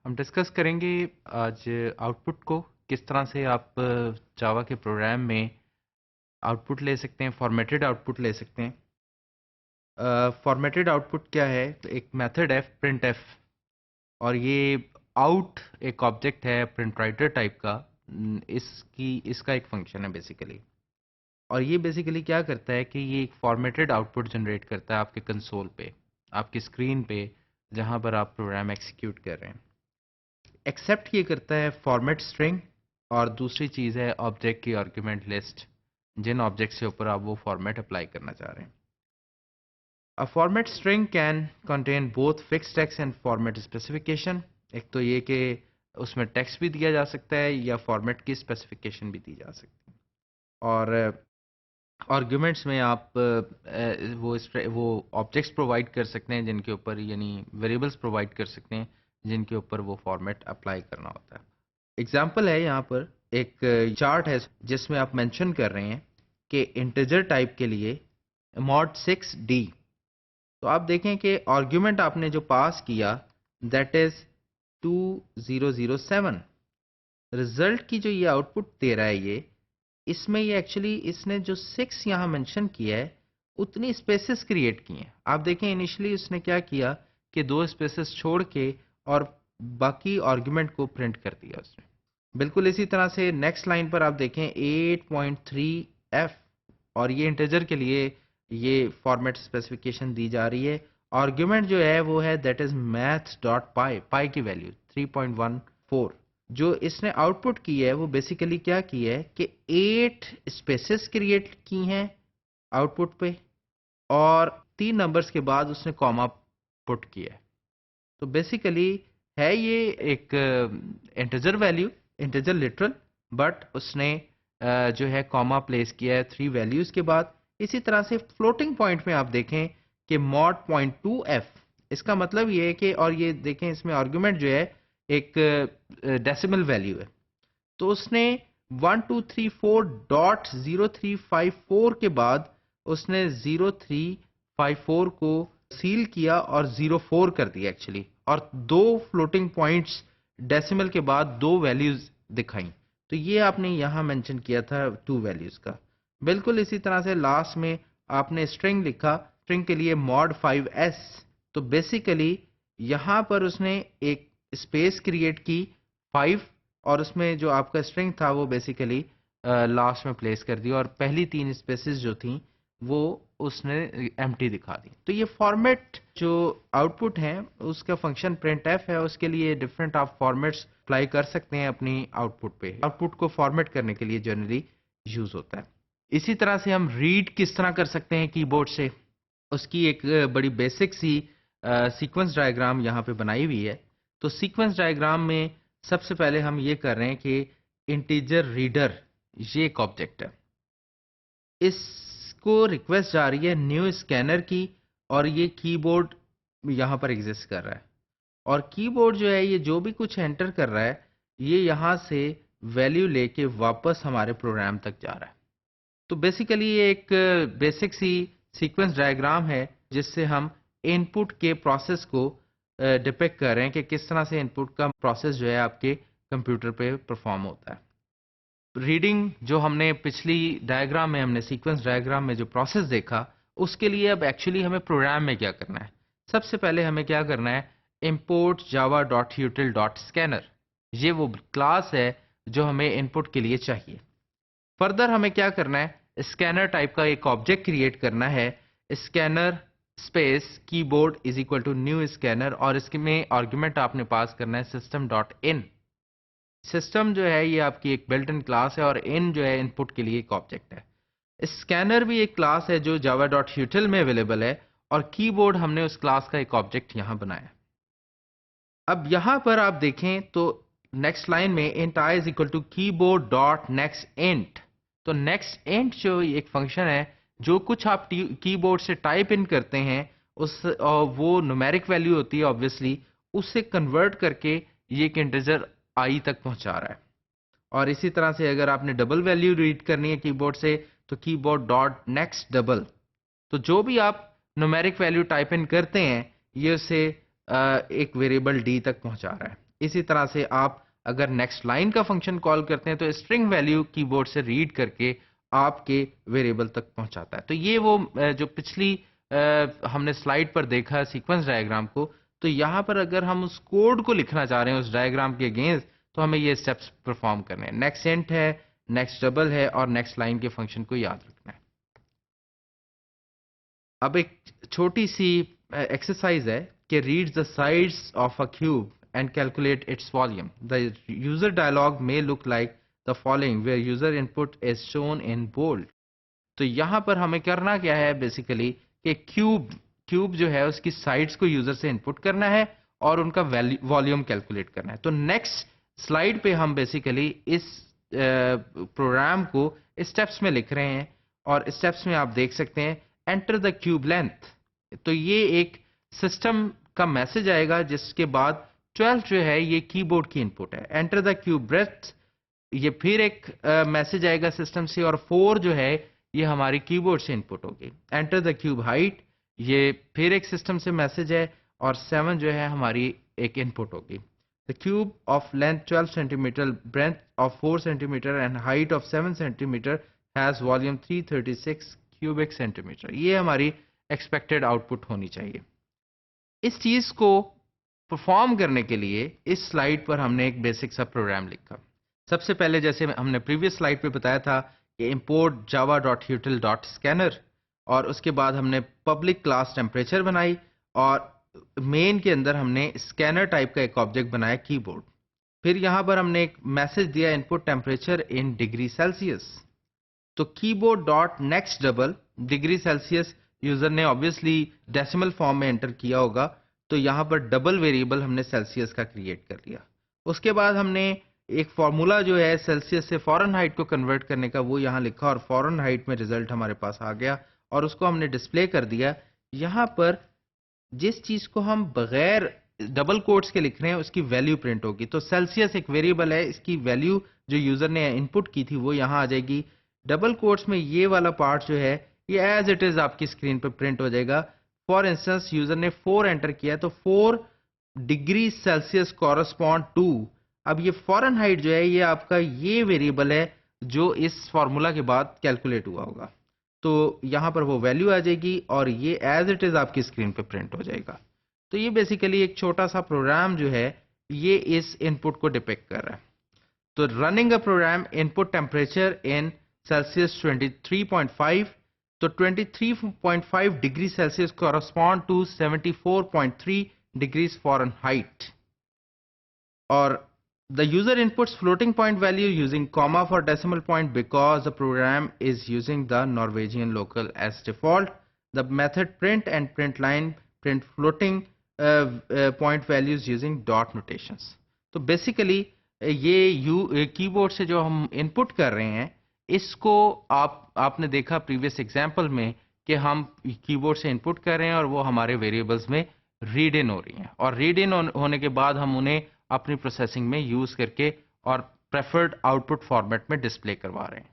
ہم ڈسکس کریں گے آج آؤٹ پٹ کو کس طرح سے آپ جاوا کے پروگرام میں آؤٹ پٹ لے سکتے ہیں، فارمیٹڈ آؤٹ پٹ لے سکتے ہیں۔ فارمیٹڈ آؤٹ پٹ کیا ہے؟ ایک میتھڈ ہے پرنٹ ایف، اور یہ آؤٹ ایک آبجیکٹ ہے پرنٹ رائٹر ٹائپ کا، اس کا ایک فنکشن ہے بیسیکلی۔ اور یہ بیسیکلی کیا کرتا ہے کہ یہ ایک فارمیٹڈ آؤٹ پٹ جنریٹ کرتا ہے آپ کے کنسول پہ، آپ کی اسکرین پہ، جہاں پر آپ پروگرام ایکسیکیوٹ کر رہے ہیں۔ ایکسیپٹ یہ کرتا ہے فارمیٹ اسٹرنگ، اور دوسری چیز ہے آبجیکٹ کی آرگیومنٹ لسٹ، جن آبجیکٹ سے اوپر آپ وہ فارمیٹ اپلائی کرنا چاہ رہے ہیں۔ A format string can contain both fixed text and format specification۔ ایک تو یہ کہ اس میں ٹیکسٹ بھی دیا جا سکتا ہے یا فارمیٹ کی اسپیسیفکیشن بھی دی جا سکتی ہے، اور آرگیومنٹس میں آپ وہ آبجیکٹس پرووائڈ کر سکتے ہیں جن کے اوپر، یعنی ویریبلس پرووائڈ کر سکتے ہیں جن کے اوپر وہ فارمیٹ اپلائی کرنا ہوتا ہے۔ اگزامپل ہے یہاں پر ایک چارٹ ہے جس میں آپ مینشن کر رہے ہیں کہ انٹیجر ٹائپ کے لیے mod 6D، تو آپ دیکھیں کہ آرگیومنٹ آپ نے جو پاس کیا دیٹ از 2007۔ رزلٹ کی جو یہ آؤٹ پٹ دے رہا ہے اس میں یہ ایکچولی اس نے جو 6 یہاں مینشن کیا ہے اتنی اسپیسز کریٹ کی ہیں۔ آپ دیکھیں انیشلی اس نے کیا کیا کہ 2 اسپیسز چھوڑ کے اور باقی آرگیومنٹ کو پرنٹ کر دیا اس نے۔ بالکل اسی طرح سے نیکسٹ لائن پر آپ دیکھیں 8.3F، اور یہ انٹیجر کے لیے یہ فارمیٹ اسپیسیفکیشن دی جا رہی ہے۔ آرگیومنٹ جو ہے وہ ہے دیٹ از maths.py، پائی کی ویلیو 3.14۔ جو اس نے آؤٹ پٹ کی ہے وہ بیسیکلی کیا کی ہے کہ 8 اسپیسز کریٹ کی ہیں آؤٹ پٹ پہ، اور 3 نمبرز کے بعد اس نے کاما پٹ کیا ہے۔ تو بیسیکلی ہے یہ ایک integer value, integer literal, but اس نے جو ہے کاما پلیس کیا ہے 3 ویلیوز کے بعد۔ اسی طرح سے فلوٹنگ پوائنٹ میں آپ دیکھیں کہ mod.2f، اس کا مطلب یہ ہے کہ، اور یہ دیکھیں اس میں آرگیومنٹ جو ہے ایک ڈیسیمل ویلیو ہے، تو اس نے 1234.0354 کے بعد اس نے 0354 کو سیل کیا اور 04 کر دیا ایکچولی، اور 2 فلوٹنگ پوائنٹس ڈیسیمل کے بعد 2 ویلیوز دکھائیں، تو یہ آپ نے یہاں مینشن کیا تھا 2 ویلیوز کا۔ بالکل اسی طرح سے لاسٹ میں آپ نے اسٹرنگ لکھا، اسٹرنگ کے لیے mod 5s، تو بیسیکلی یہاں پر اس نے ایک اسپیس کریٹ کی 5، اور اس میں جو آپ کا اسٹرنگ تھا وہ بیسیکلی لاسٹ میں پلیس کر دیا، اور پہلی 3 اسپیسز جو تھیں وہ اس نے ایمٹی دکھا دی۔ تو یہ فارمیٹ جو آؤٹ پٹ ہے اس کا فنکشن پرنٹ ایف ہے، اس کے لیے ڈفرینٹ آپ فارمیٹس اپلائی کر سکتے ہیں اپنی آؤٹ پٹ پہ۔ آؤٹ پٹ کو فارمیٹ کرنے کے لیے جنرلی یوز ہوتا ہے۔ اسی طرح سے ہم ریڈ کس طرح کر سکتے ہیں کی بورڈ سے، اس کی ایک بڑی بیسک سی سیکوینس ڈائیگرام یہاں پہ بنائی ہوئی ہے۔ تو سیکوینس ڈائیگرام میں سب سے پہلے ہم یہ کر رہے ہیں کہ انٹیجر ریڈر یہ ایک آبجیکٹ ہے، اس کو ریکویسٹ جا رہی ہے نیو اسکینر کی، اور یہ کی بورڈ یہاں پر ایگزسٹ کر رہا ہے، اور کی بورڈ جو ہے یہ جو بھی کچھ انٹر کر رہا ہے یہ یہاں سے ویلیو لے کے واپس ہمارے پروگرام تک جا رہا ہے۔ تو بیسیکلی یہ ایک بیسک سی سیکوینس ڈائیگرام ہے جس سے ہم ان پٹ کے پروسیس کو ڈپیکٹ کر رہے ہیں کہ کس طرح سے ان پٹ کا پروسیس جو ہے آپ کے کمپیوٹر پہ پرفارم ہوتا ہے۔ ریڈنگ جو ہم نے پچھلی ڈائیگرام میں، ہم نے سیکوینس ڈائیگرام میں جو پروسیس دیکھا، اس کے لیے اب ایکچولی ہمیں پروگرام میں کیا کرنا ہے؟ سب سے پہلے ہمیں کیا کرنا ہے؟ import java.util.scanner، یہ وہ کلاس ہے جو ہمیں ان پٹ کے لیے چاہیے۔ فردر ہمیں کیا کرنا ہے؟ اسکینر ٹائپ کا ایک آبجیکٹ کریٹ کرنا ہے، scanner space keyboard is equal to new scanner, اور اس میں آرگیومنٹ آپ نے پاس کرنا ہے system.in۔ سسٹم جو ہے یہ آپ کی ایک بلٹ ان کلاس ہے، اور ان جو ہے ان پٹ کے لیے ایک آبجیکٹ ہے۔ اسکینر بھی ایک کلاس ہے جو java.util میں اویلیبل ہے، اور کی بورڈ ہم نے اس کلاس کا ایک آبجیکٹ یہاں بنایا۔ اب یہاں پر آپ دیکھیں تو نیکسٹ لائن میں int I is equal to keyboard.nextInt، تو نیکسٹ انٹ جو ایک فنکشن ہے، جو کچھ آپ کی بورڈ سے ٹائپ ان کرتے ہیں وہ نومیرک ویلیو ہوتی ہے آبویسلی، اس سے کنورٹ کر کے یہ ایک انٹیجر آئی تک پہنچا رہا ہے۔ اور اسی طرح سے اگر آپ نے ڈبل ویلیو ریڈ کرنی ہے کی بورڈ سے تو کی بورڈ ڈاٹ نیکسٹ ڈبل، تو جو بھی آپ نومیرک ویلیو ٹائپ ان کرتے ہیں یہ اسے ایک ویریبل ڈی تک پہنچا رہا ہے۔ اسی طرح سے آپ اگر نیکسٹ لائن کا فنکشن کال کرتے ہیں تو اسٹرنگ ویلیو کی بورڈ سے ریڈ کر کے آپ کے ویریبل تک پہنچاتا ہے. تو یہ وہ جو پچھلی ہم نے سلائیڈ پر دیکھا سیکوینس ڈائیگرام کو، تو یہاں پر اگر ہم اس کوڈ کو لکھنا چاہ رہے ہیں اس ڈائیگرام کے اگینسٹ تو ہمیں یہ اسٹیپس پرفارم کرنے ہیں. نیکسٹ انٹ ہے، نیکسٹ ڈبل ہے اور نیکسٹ لائن کے فنکشن کو یاد رکھنا ہے. اب ایک چھوٹی سی ایکسرسائز ہے کہ read the sides of a cube and calculate its volume. The user dialogue میں look like the following where user input is shown in bold. تو یہاں پر ہمیں کرنا کیا ہے بیسیکلی کہ کیوب جو ہے اس کی سائڈس کو یوزر سے ان پٹ کرنا ہے اور ان کا والیوم کیلکولیٹ کرنا ہے. تو نیکسٹ سلائیڈ پہ ہم بیسیکلی اس پروگرام کو اسٹیپس میں لکھ رہے ہیں اور اسٹیپس میں آپ دیکھ سکتے ہیں انٹر دا کیوب لینتھ. تو یہ ایک سسٹم کا میسج آئے گا جس کے بعد 12 جو ہے یہ کی بورڈ کی ان پٹ ہے. انٹر دا کیوب بریتھ، یہ پھر ایک میسج آئے گا سسٹم سے، اور 4 جو ہے یہ ہماری کی بورڈ سے ان پٹ ہوگی. انٹر دا کیوب ہائٹ، یہ پھر ایک سسٹم سے میسج ہے، اور 7 جو ہے ہماری ایک ان پٹ ہوگی. The cube of length 12 centimeter, breadth of 4 centimeter and height of 7 centimeter has volume 336 cubic centimeter. یہ ہماری ایکسپیکٹڈ آؤٹ پٹ ہونی چاہیے. اس چیز کو پرفارم کرنے کے لیے اس سلائیڈ پر ہم نے ایک بیسک سا پروگرام لکھا. سب سے پہلے جیسے ہم نے پریویس سلائیڈ پہ بتایا تھا کہ import java.util.scanner، اور اس کے بعد ہم نے پبلک کلاس ٹیمپریچر بنائی، اور مین کے اندر ہم نے اسکینر ٹائپ کا ایک آبجیکٹ بنایا کی بورڈ. پھر یہاں پر ہم نے ایک میسج دیا ان پٹ ٹیمپریچر ان ڈگری سیلسیس. تو کی board dot next double degree Celsius user نے آبویسلی ڈیسیمل فارم میں انٹر کیا ہوگا، تو یہاں پر ڈبل ویریبل ہم نے سیلسیس کا کریٹ کر لیا. اس کے بعد ہم نے ایک فارمولا جو ہے سیلسیس سے فارن ہائٹ کو کنورٹ کرنے کا وہ یہاں لکھا، اور فارن ہائٹ میں ریزلٹ ہمارے پاس آ گیا اور اس کو ہم نے ڈسپلے کر دیا. یہاں پر جس چیز کو ہم بغیر ڈبل کوٹس کے لکھ رہے ہیں اس کی ویلیو پرنٹ ہوگی. تو سیلسیس ایک ویریبل ہے، اس کی ویلیو جو یوزر نے ان پٹ کی تھی وہ یہاں آ جائے گی. ڈبل کوٹس میں یہ والا پارٹ جو ہے یہ ایز اٹ از آپ کی اسکرین پہ پرنٹ ہو جائے گا. فار انسٹنس یوزر نے 4 انٹر کیا تو 4 ڈگری سیلسیس کورسپونڈ ٹو. اب یہ فارن ہائٹ جو ہے یہ آپ کا یہ ویریبل ہے جو اس فارمولا کے بعد کیلکولیٹ ہوا ہوگا. تو یہاں پر وہ ویلیو آ جائے گی اور یہ ایز اٹ از آپ کی اسکرین پہ پرنٹ ہو جائے گا. تو یہ بیسیکلی ایک چھوٹا سا پروگرام جو ہے یہ اس ان پٹ کو ڈپیکٹ کر رہا ہے. تو running a program input temperature in Celsius 23.5. تو 23.5 degree Celsius correspond to 74.3 degrees Fahrenheit. اور the user inputs floating point value using comma for decimal point because the program is using the Norwegian local as default. The method print and print line print floating point values using dot notations. تو basically یہ کی board سے جو ہم ان پٹ کر رہے ہیں اس کو آپ نے دیکھا پریویس ایگزامپل میں کہ ہم کی بورڈ سے ان پٹ کر رہے ہیں اور وہ ہمارے ویریبلز میں ریڈ ان ہو رہی ہیں، اور ریڈ ان ہونے کے بعد ہم انہیں اپنی پروسیسنگ میں یوز کر کے اور پریفرڈ آؤٹ پٹ فارمیٹ میں ڈسپلے کروا رہے ہیں.